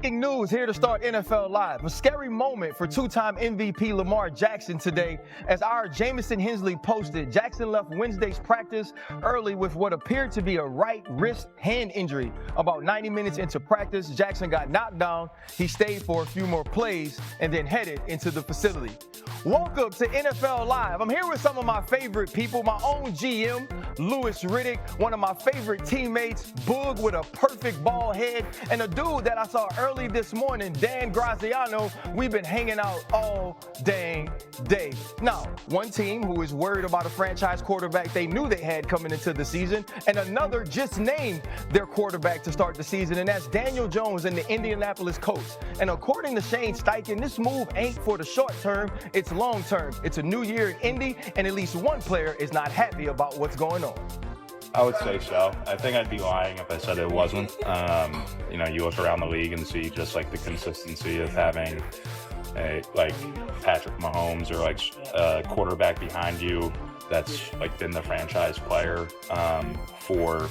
Breaking news here to start NFL Live. A scary moment for two-time MVP Lamar Jackson today. As our Jamison Hensley posted, Jackson left Wednesday's practice early with what appeared to be a right wrist hand injury. About 90 minutes into practice, Jackson got knocked down. He stayed for a few more plays and then headed into the facility. Welcome to NFL Live. I'm here with some of my favorite people. My own GM, Redick, one of my favorite teammates, Boog with a perfect ball head, and a dude that I saw early this morning, Dan Graziano. We've been hanging out all dang day. Now, one team who is worried about a franchise quarterback they knew they had coming into the season, and another just named their quarterback to start the season, and that's Daniel Jones and the Indianapolis Colts. And according to Shane Steichen, this move ain't for the short term, it's long term. It's a new year in Indy, and at least one player is not happy about what's going on. I would say so. I think I'd be lying if I said it wasn't. You look around the league and see just like the consistency of having like Patrick Mahomes or like a quarterback behind you that's like been the franchise player for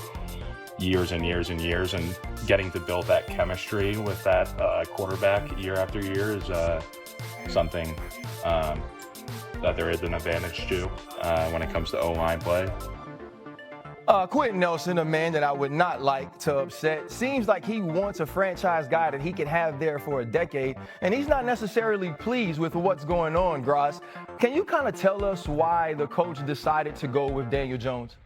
years and years and years, and getting to build that chemistry with that quarterback year after year is something that there is an advantage to when it comes to O-line play. Quentin Nelson, a man that I would not like to upset, seems like he wants a franchise guy that he can have there for a decade, and he's not necessarily pleased with what's going on, Graz. Can you kind of tell us why the coach decided to go with Daniel Jones?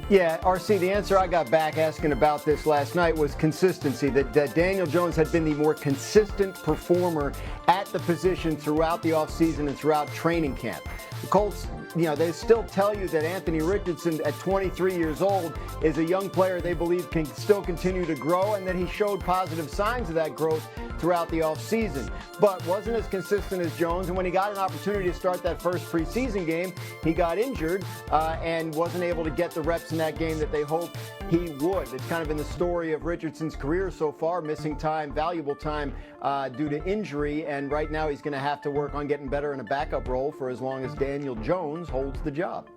Yeah, RC, the answer I got back asking about this last night was consistency, that Daniel Jones had been the more consistent performer at the position throughout the offseason and throughout training camp. The Colts, they still tell you that Anthony Richardson at 23 years old is a young player they believe can still continue to grow, and that he showed positive signs of that growth throughout the offseason, but wasn't as consistent as Jones. And when he got an opportunity to start that first preseason game, he got injured and wasn't able to get the reps in that game that they hoped he would. It's kind of been the story of Richardson's career so far, missing time, valuable time due to injury, and right now he's going to have to work on getting better in a backup role for as long as Daniel Jones holds the job.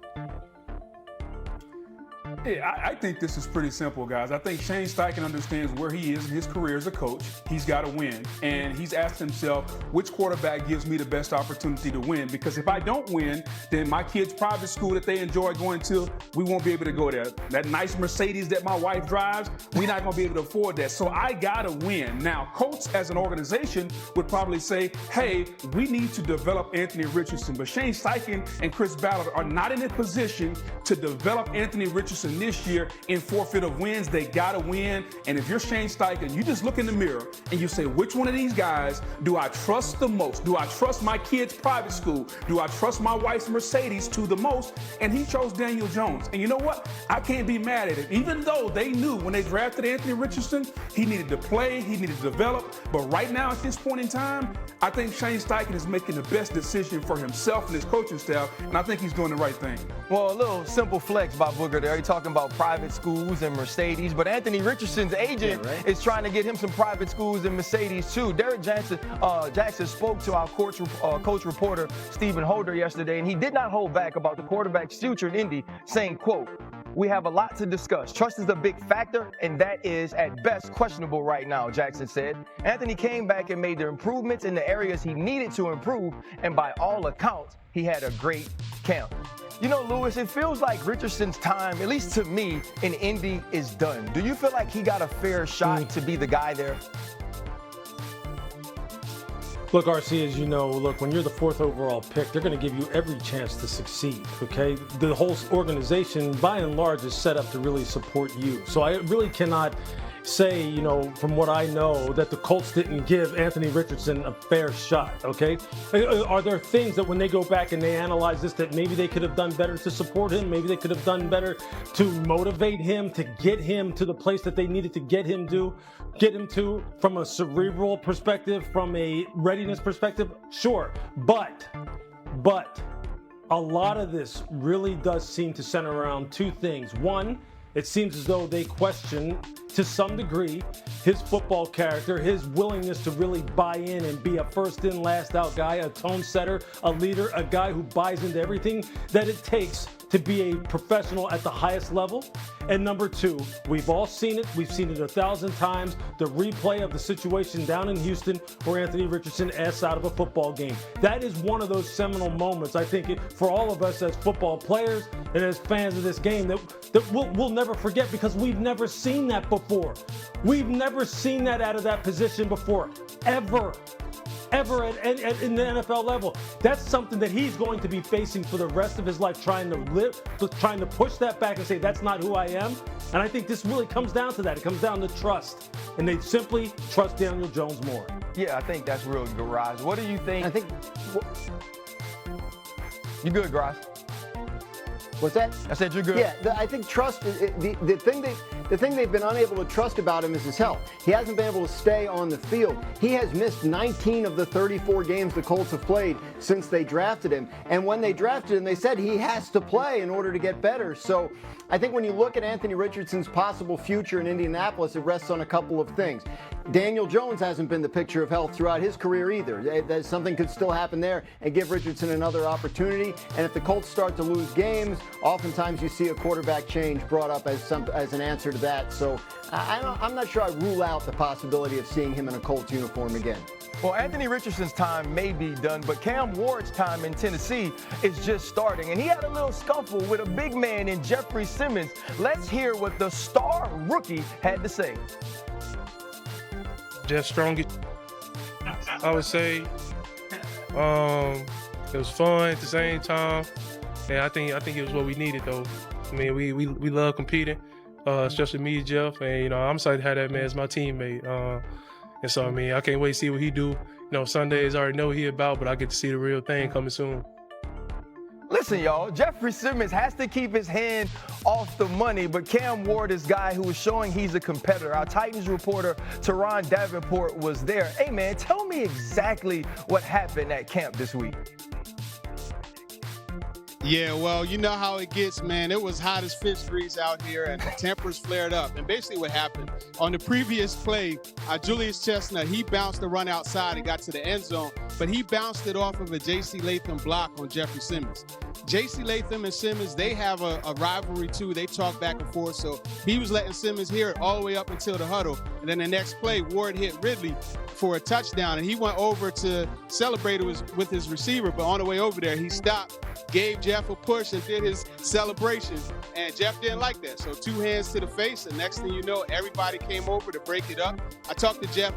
Yeah, I think this is pretty simple, guys. I think Shane Steichen understands where he is in his career as a coach. He's got to win. And he's asked himself, which quarterback gives me the best opportunity to win? Because if I don't win, then my kids' private school that they enjoy going to, we won't be able to go there. That nice Mercedes that my wife drives, we're not going to be able to afford that. So I got to win. Now, Colts as an organization would probably say, hey, we need to develop Anthony Richardson. But Shane Steichen and Chris Ballard are not in a position to develop Anthony Richardson this year in forfeit of wins. They gotta win. And if you're Shane Steichen, you just look in the mirror and you say, which one of these guys do I trust the most? Do I trust my kid's private school? Do I trust my wife's Mercedes to the most? And he chose Daniel Jones. And you know what? I can't be mad at it. Even though they knew when they drafted Anthony Richardson, he needed to play, he needed to develop. But right now at this point in time, I think Shane Steichen is making the best decision for himself and his coaching staff, and I think he's doing the right thing. Well, a little simple flex by Booger there. He's talking about private schools and Mercedes, but Anthony Richardson's agent is trying to get him some private schools and Mercedes too. Derek Jackson spoke to our coach reporter Stephen Holder yesterday, and he did not hold back about the quarterback's future in Indy, saying, quote, "We have a lot to discuss. Trust is a big factor, and that is at best questionable right now," Jackson said. Anthony came back and made the improvements in the areas he needed to improve, and by all accounts, he had a great camp. You know, Lewis, it feels like Richardson's time, at least to me, in Indy is done. Do you feel like he got a fair shot to be the guy there? Look, RC, as you know, when you're the 4th overall pick, they're going to give you every chance to succeed, okay? The whole organization, by and large, is set up to really support you. So I really cannot say, from what I know, that the Colts didn't give Anthony Richardson a fair shot, okay? Are there things that when they go back and they analyze this that maybe they could have done better to support him? Maybe they could have done better to motivate him, to get him to the place that they needed to get him to from a cerebral perspective, from a readiness perspective? Sure, but a lot of this really does seem to center around two things. One, it seems as though they question to some degree, his football character, his willingness to really buy in and be a first in, last out guy, a tone setter, a leader, a guy who buys into everything that it takes to be a professional at the highest level. And number two, we've all seen it. We've seen it 1,000 times. The replay of the situation down in Houston where Anthony Richardson S out of a football game. That is one of those seminal moments, I think, for all of us as football players and as fans of this game that we'll never forget, because we've never seen that before. We've never seen that out of that position before, ever in the NFL level. That's something that he's going to be facing for the rest of his life, trying to push that back and say, that's not who I am. And I think this really comes down to that. It comes down to trust. And they simply trust Daniel Jones more. Yeah, I think that's real good, Garage. What do you think? You good, Garage? What's that? I said you're good. Yeah, I think trust. The thing they've been unable to trust about him is his health. He hasn't been able to stay on the field. He has missed 19 of the 34 games the Colts have played since they drafted him. And when they drafted him, they said he has to play in order to get better. So I think when you look at Anthony Richardson's possible future in Indianapolis, it rests on a couple of things. Daniel Jones hasn't been the picture of health throughout his career either. Something could still happen there and give Richardson another opportunity. And if the Colts start to lose games, oftentimes you see a quarterback change brought up as an answer to that. So I'm not sure I rule out the possibility of seeing him in a Colts uniform again. Well, Anthony Richardson's time may be done, but Cam Ward's time in Tennessee is just starting. And he had a little scuffle with a big man in Jeffrey Simmons. Let's hear what the star rookie had to say. Just strongest, I would say. It was fun at the same time, and I think it was what we needed, though. I mean, we love competing, especially me, Jeff, and I'm excited to have that man as my teammate. And so I mean, I can't wait to see what he do. Sundays I already know what he about, but I get to see the real thing coming soon. Listen, y'all, Jeffrey Simmons has to keep his hand off the money, but Cam Ward is a guy who is showing he's a competitor. Our Titans reporter, Teron Davenport, was there. Hey, man, tell me exactly what happened at camp this week. Yeah, well, you know how it gets, man. It was hot as fish grease out here, and the tempers flared up. And basically what happened, on the previous play, Julius Chestnut, he bounced the run outside and got to the end zone, but he bounced it off of a J.C. Latham block on Jeffrey Simmons. J.C. Latham and Simmons, they have a rivalry, too. They talk back and forth, so he was letting Simmons hear it all the way up until the huddle. And then the next play, Ward hit Ridley for a touchdown, and he went over to celebrate it with his receiver, but on the way over there, he stopped, gave Jeff a push and did his celebration, and Jeff didn't like that. So 2 hands to the face, and next thing you know, everybody came over to break it up. I talked to Jeff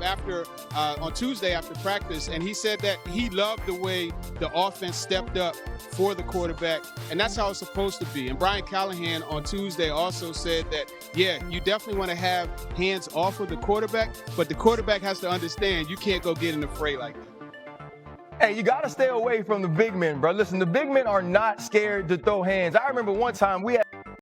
on Tuesday after practice, and he said that he loved the way the offense stepped up for the quarterback, and that's how it's supposed to be. And Brian Callahan on Tuesday also said that, yeah, you definitely want to have hands off of the quarterback, but the quarterback has to understand you can't go get in the fray like that. Hey, you got to stay away from the big men, bro. Listen, the big men are not scared to throw hands. I remember one time we had